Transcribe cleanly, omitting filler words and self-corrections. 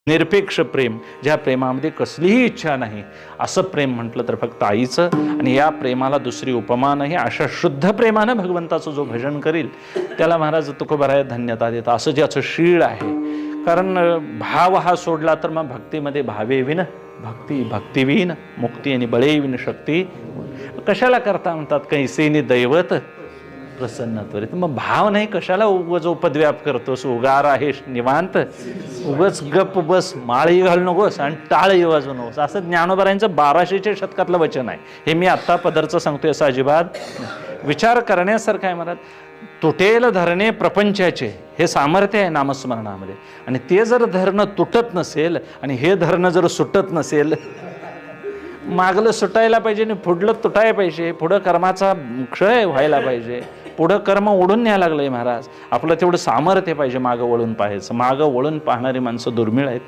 निरपेक्ष प्रेम, ज्या प्रेमामध्ये कसलीही इच्छा नाही, असं प्रेम म्हटलं तर फक्त आईचं. आणि या प्रेमाला दुसरी उपमा नाही. अशा शुद्ध प्रेमानं भगवंताचं जो भजन करील त्याला महाराज तुकोबराय धन्यता देतात. असं ज्याचं शीळ आहे. कारण भाव हा सोडला तर मग भक्तीमध्ये भावे विन भक्ती, भक्तिविन मुक्ती आणि बळे विन शक्ती. कशाला करता म्हणतात कैसेनी दैवत प्रसन्न त्वरित. मग भाव नाही कशाला उगाच उपद्व्याप करतोस, उगार आहे निवांत, उगाच गप बस, माळही घालू नकोस आणि टाळही वाजवू नकोस. असं ज्ञानोबरायांचं 1200च्या शतकातलं वचन आहे. हे मी आत्ता पदरचं सांगतोय असं अजिबात विचार करण्यासारखं आहे. महाराज तुटेल धरणे प्रपंचाचे हे सामर्थ्य आहे नामस्मरणामध्ये. आणि ते जर धरणं तुटत नसेल आणि हे धरणं जर सुटत नसेल, मागलं सुटायला पाहिजे आणि पुढलं तुटायला पाहिजे. पुढं कर्माचा क्षय व्हायला पाहिजे. पुढं कर्म ओढून न्यायला लागलंय महाराज. आपलं तेवढं सामर्थ्य पाहिजे मागं वळून पाहायचं. मागं वळून पाहणारी माणसं दुर्मिळ आहेत.